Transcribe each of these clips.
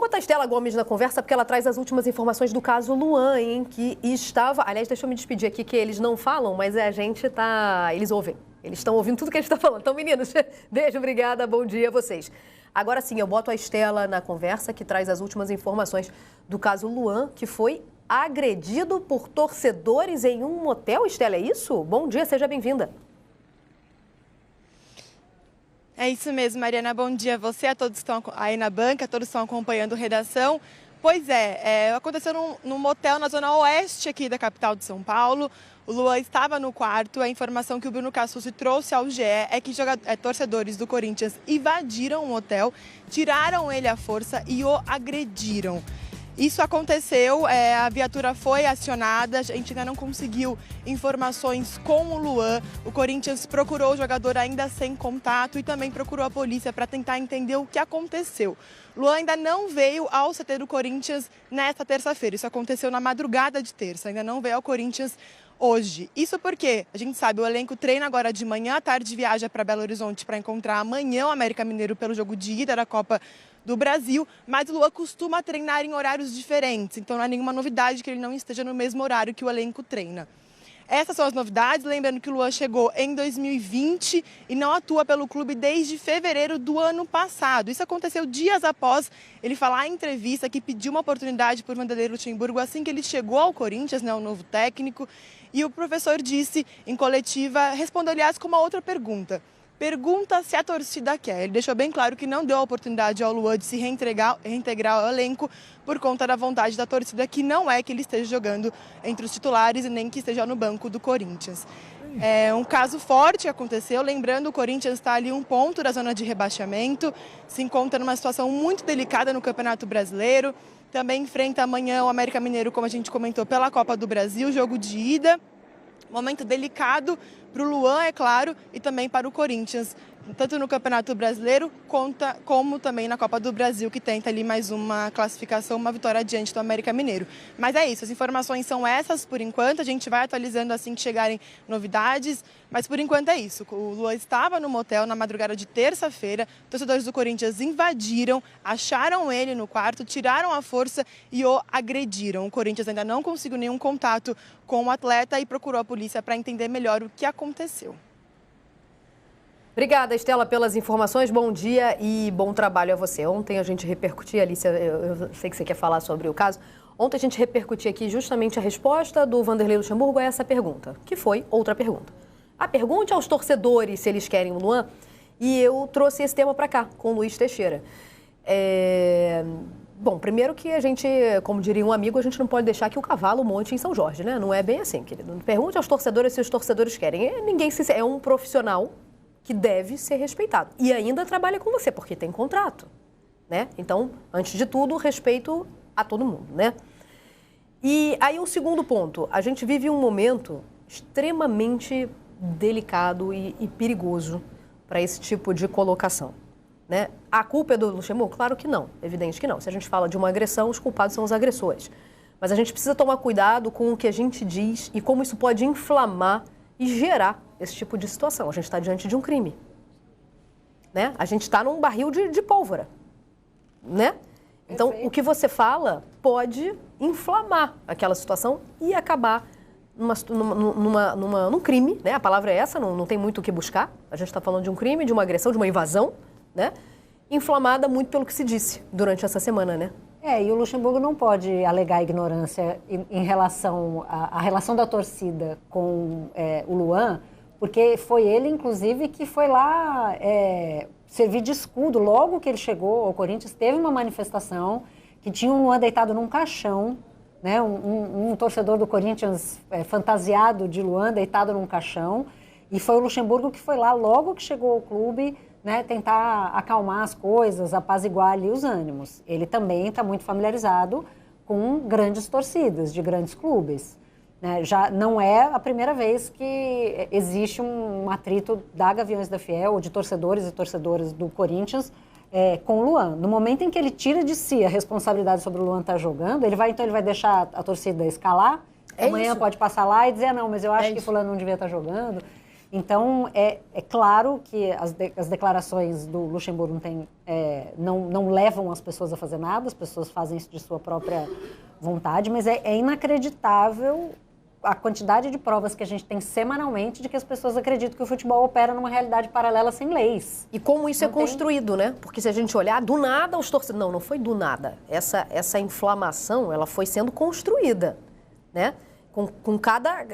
botar a Estela Gomes na conversa, porque ela traz as últimas informações do caso Luan, hein, que estava... Aliás, deixa eu me despedir aqui, que eles não falam, mas a gente tá... Eles ouvem. Eles estão ouvindo tudo que a gente está falando. Então, meninos, beijo, obrigada, bom dia a vocês. Agora sim, eu boto a Estela na conversa, que traz as últimas informações do caso Luan, que foi agredido por torcedores em um motel. Estela, é isso? Bom dia, seja bem-vinda. É isso mesmo, Mariana. Bom dia a você, a todos que estão aí na banca, todos que estão acompanhando a redação. Pois aconteceu num motel na zona oeste aqui da capital de São Paulo. O Luan estava no quarto. A informação que o Bruno Cassucci trouxe ao GE é que torcedores do Corinthians invadiram o motel, tiraram ele à força e o agrediram. Isso aconteceu, a viatura foi acionada, a gente ainda não conseguiu informações com o Luan. O Corinthians procurou o jogador ainda sem contato e também procurou a polícia para tentar entender o que aconteceu. Luan ainda não veio ao CT do Corinthians nesta terça-feira, isso aconteceu na madrugada de terça, ainda não veio ao Corinthians hoje. Isso porque, a gente sabe, o elenco treina agora de manhã, à tarde viaja para Belo Horizonte para encontrar amanhã o América Mineiro pelo jogo de ida da Copa do Brasil, mas o Luan costuma treinar em horários diferentes, então não há nenhuma novidade que ele não esteja no mesmo horário que o elenco treina. Essas são as novidades, lembrando que o Luan chegou em 2020 e não atua pelo clube desde fevereiro do ano passado. Isso aconteceu dias após ele falar em entrevista que pediu uma oportunidade por Vanderlei Luxemburgo assim que ele chegou ao Corinthians, né, o novo técnico, e o professor disse em coletiva, respondeu aliás com uma outra pergunta. Pergunta se a torcida quer. Ele deixou bem claro que não deu a oportunidade ao Luan de se reintegrar ao elenco por conta da vontade da torcida, que não é que ele esteja jogando entre os titulares e nem que esteja no banco do Corinthians. É um caso forte que aconteceu, lembrando, o Corinthians está ali um ponto da zona de rebaixamento, se encontra numa situação muito delicada no Campeonato Brasileiro, também enfrenta amanhã o América Mineiro, como a gente comentou, pela Copa do Brasil, jogo de ida. Momento delicado para o Luan, é claro, e também para o Corinthians, tanto no Campeonato Brasileiro como também na Copa do Brasil, que tenta ali mais uma classificação, uma vitória diante do América Mineiro. Mas é isso, as informações são essas por enquanto, a gente vai atualizando assim que chegarem novidades, mas por enquanto é isso. O Luan estava no motel na madrugada de terça-feira, torcedores do Corinthians invadiram, acharam ele no quarto, tiraram a força e o agrediram. O Corinthians ainda não conseguiu nenhum contato com o atleta e procurou a polícia para entender melhor o que aconteceu. Obrigada, Estela, pelas informações. Bom dia e bom trabalho a você. Ontem a gente repercutia, Alicia, eu sei que você quer falar sobre o caso. Ontem a gente repercutia aqui justamente a resposta do Vanderlei Luxemburgo a essa pergunta, que foi outra pergunta. A pergunta aos torcedores se eles querem o Luan, e eu trouxe esse tema para cá, com o Luiz Teixeira. Bom, primeiro que a gente, como diria um amigo, a gente não pode deixar que o cavalo monte em São Jorge, né? Não é bem assim, querido. Pergunte aos torcedores se os torcedores querem. É um profissional que deve ser respeitado. E ainda trabalha com você, porque tem contrato, né? Então, antes de tudo, respeito a todo mundo, né? E aí o segundo ponto, a gente vive um momento extremamente delicado e perigoso para esse tipo de colocação, né? A culpa é do Luxemburgo? Claro que não, evidente que não. Se a gente fala de uma agressão, os culpados são os agressores. Mas a gente precisa tomar cuidado com o que a gente diz e como isso pode inflamar e gerar esse tipo de situação. A gente está diante de um crime, né? A gente está num barril de pólvora, né? Então, o que você fala pode inflamar aquela situação e acabar num crime, né? A palavra é essa, não tem muito o que buscar. A gente está falando de um crime, de uma agressão, de uma invasão, né? Inflamada muito pelo que se disse durante essa semana, né? E o Luxemburgo não pode alegar ignorância em relação à relação da torcida com o Luan, porque foi ele, inclusive, que foi lá servir de escudo. Logo que ele chegou ao Corinthians, teve uma manifestação que tinha um Luan deitado num caixão, né? Um torcedor do Corinthians fantasiado de Luan deitado num caixão, e foi o Luxemburgo que foi lá, logo que chegou ao clube, né, tentar acalmar as coisas, apaziguar ali os ânimos. Ele também está muito familiarizado com grandes torcidas de grandes clubes, né? Já não é a primeira vez que existe um atrito da Gaviões da Fiel, ou de torcedores e torcedoras do Corinthians, com o Luan. No momento em que ele tira de si a responsabilidade sobre o Luan estar jogando, ele vai deixar a torcida escalar, amanhã isso. Pode passar lá e dizer, não, mas eu acho que fulano não devia estar jogando. Então, é claro que as declarações do Luxemburgo não levam as pessoas a fazer nada, as pessoas fazem isso de sua própria vontade, mas é inacreditável a quantidade de provas que a gente tem semanalmente de que as pessoas acreditam que o futebol opera numa realidade paralela sem leis. E como isso é construído, né? Porque se a gente olhar, do nada os torcedores... Não foi do nada. Essa inflamação, ela foi sendo construída, né? Com cada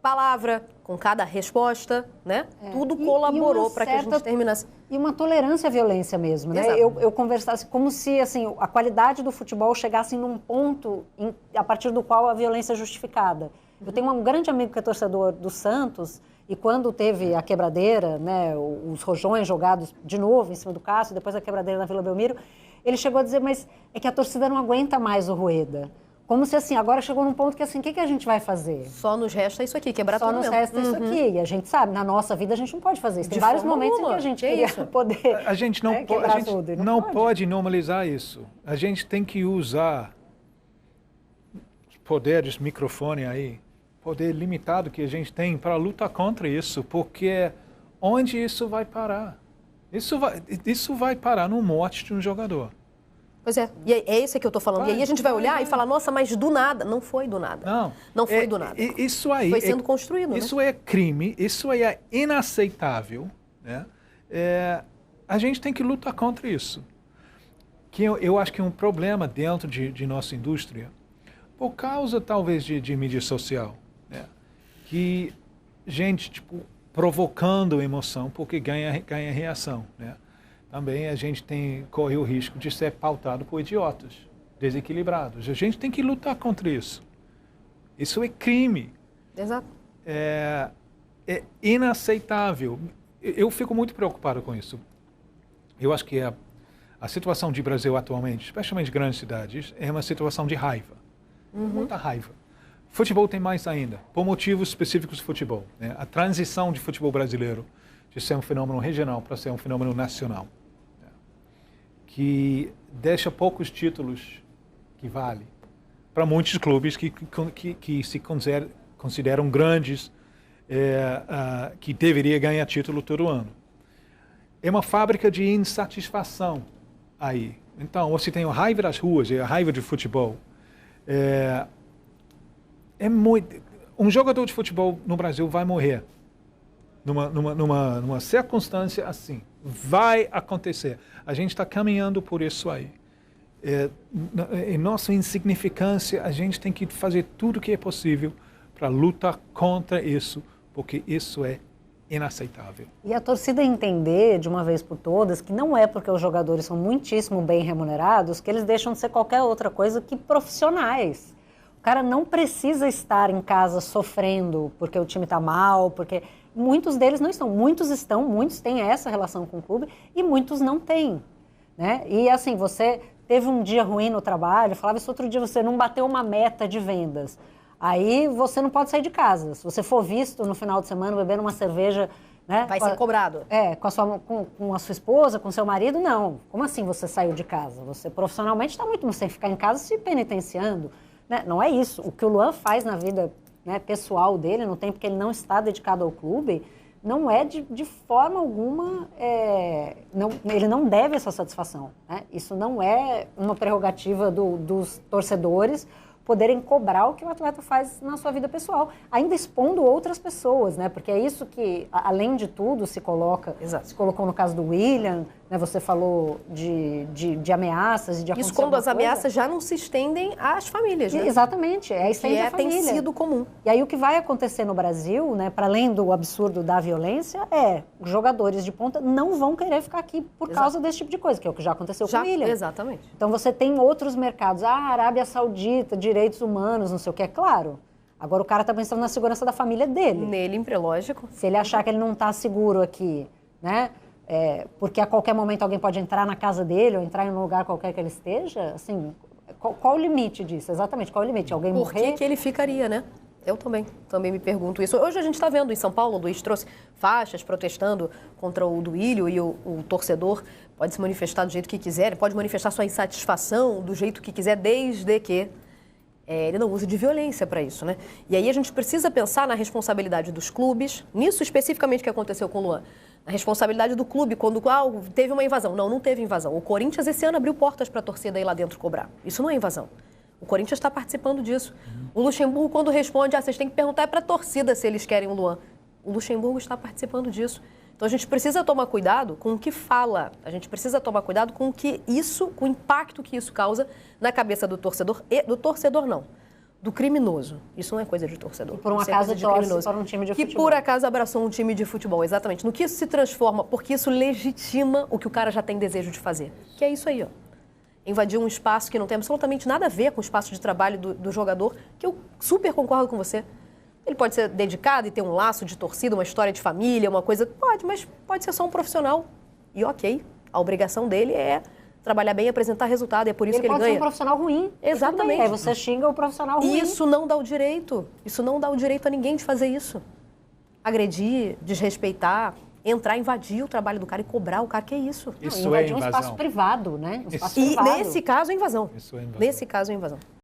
palavra, com cada resposta, né? Tudo colaborou para que a gente terminasse. E uma tolerância à violência mesmo, né? Exato. Eu conversasse como se assim, a qualidade do futebol chegasse num ponto a partir do qual a violência é justificada. Eu tenho um grande amigo que é torcedor do Santos e quando teve a quebradeira, né, os rojões jogados de novo em cima do Cássio, depois a quebradeira na Vila Belmiro, ele chegou a dizer, mas é que a torcida não aguenta mais o Rueda. Como se assim, agora chegou num ponto que assim, o que a gente vai fazer? Só nos resta isso aqui, quebrar tudo mesmo. Só nos resta isso aqui. E a gente sabe, na nossa vida a gente não pode fazer isso. Tem vários momentos em que a gente queria poder a gente não pode normalizar isso. A gente tem que usar os poderes, microfone aí, poder limitado que a gente tem para lutar contra isso, porque onde isso vai parar? Isso vai parar no morte de um jogador. Pois é, e é esse que eu estou falando. E aí a gente vai olhar e falar, nossa, mas do nada. Não foi do nada. Não foi do nada. Isso aí foi sendo construído. Isso é crime, isso aí é inaceitável. Né? A gente tem que lutar contra isso. Que eu acho que é um problema dentro de nossa indústria, por causa talvez de mídia social. Né? Que gente, provocando emoção porque ganha reação. Né? Também a gente corre o risco de ser pautado por idiotas, desequilibrados. A gente tem que lutar contra isso. Isso é crime. Exato. É inaceitável. Eu fico muito preocupado com isso. Eu acho que a situação de Brasil atualmente, especialmente grandes cidades, é uma situação de raiva. Muita raiva. Futebol tem mais ainda, por motivos específicos de futebol. Né? A transição de futebol brasileiro de ser um fenômeno regional para ser um fenômeno nacional, né? Que deixa poucos títulos que valem para muitos clubes que se consideram grandes, que deveria ganhar título todo ano. É uma fábrica de insatisfação aí. Então, você tem a raiva das ruas e a raiva de futebol. Um jogador de futebol no Brasil vai morrer numa circunstância assim. Vai acontecer. A gente está caminhando por isso aí. Em nossa insignificância, a gente tem que fazer tudo o que é possível para lutar contra isso, porque isso é inaceitável. E a torcida entender, de uma vez por todas, que não é porque os jogadores são muitíssimo bem remunerados que eles deixam de ser qualquer outra coisa que profissionais. O cara não precisa estar em casa sofrendo porque o time está mal, porque muitos deles não estão. Muitos têm essa relação com o clube e muitos não têm. Né? E assim, você teve um dia ruim no trabalho, falava isso outro dia, você não bateu uma meta de vendas. Aí você não pode sair de casa. Se você for visto no final de semana bebendo uma cerveja... Né, vai ser cobrado. Com a sua esposa, com o seu marido, não. Como assim você saiu de casa? Você profissionalmente está muito, você tem que ficar em casa se penitenciando. Né? Não é isso. O que o Luan faz na vida, né, pessoal dele, no tempo que ele não está dedicado ao clube, não é de forma alguma... ele não deve essa satisfação. Né? Isso não é uma prerrogativa dos torcedores poderem cobrar o que o atleta faz na sua vida pessoal, ainda expondo outras pessoas, né? Porque é isso que, além de tudo, se colocou no caso do William, né? Você falou de ameaças, de acontecer isso quando as ameaças já não se estendem às famílias, né? Exatamente, estende à família. Tem sido comum. E aí o que vai acontecer no Brasil, né? Para além do absurdo da violência, jogadores de ponta não vão querer ficar aqui por causa desse tipo de coisa, que é o que já aconteceu com o William. Exatamente. Então você tem outros mercados, Arábia Saudita, direitos humanos, não sei o que, é claro. Agora o cara está pensando na segurança da família dele. Nele, lógico. Se ele achar que ele não está seguro aqui, né? Porque a qualquer momento alguém pode entrar na casa dele ou entrar em um lugar qualquer que ele esteja, assim, qual o limite disso? Exatamente, qual o limite? Alguém morrer? Por que ele ficaria, né? Eu também me pergunto isso. Hoje a gente está vendo em São Paulo, o Luiz trouxe faixas protestando contra o Duílio e o torcedor pode se manifestar do jeito que quiser, pode manifestar sua insatisfação do jeito que quiser, desde que Ele não usa de violência para isso, né? E aí a gente precisa pensar na responsabilidade dos clubes, nisso especificamente que aconteceu com o Luan. A responsabilidade do clube quando teve uma invasão. Não teve invasão. O Corinthians esse ano abriu portas para a torcida ir lá dentro cobrar. Isso não é invasão. O Corinthians está participando disso. O Luxemburgo, quando responde, vocês têm que perguntar para a torcida se eles querem o Luan. O Luxemburgo está participando disso. Então a gente precisa tomar cuidado com o que fala. A gente precisa tomar cuidado com com o impacto que isso causa na cabeça do torcedor do criminoso. Isso não é coisa de torcedor. E por um acaso torce para um time de futebol. Que por acaso abraçou um time de futebol, exatamente. No que isso se transforma, porque isso legitima o que o cara já tem desejo de fazer. Que é isso aí, ó. Invadir um espaço que não tem absolutamente nada a ver com o espaço de trabalho do jogador, que eu super concordo com você. Ele pode ser dedicado e ter um laço de torcida, uma história de família, uma coisa... Pode, mas pode ser só um profissional. E ok, a obrigação dele é trabalhar bem e apresentar resultado, é por isso que ele ganha. Ele pode ser um profissional ruim. Exatamente. Aí você xinga o profissional ruim. Isso não dá o direito. Isso não dá o direito a ninguém de fazer isso. Agredir, desrespeitar, entrar, invadir o trabalho do cara e cobrar o cara, que é isso? Isso invadir é invasão. Um espaço privado, né? Um espaço E privado. nesse caso, é invasão. Isso é invasão. Nesse caso, é invasão.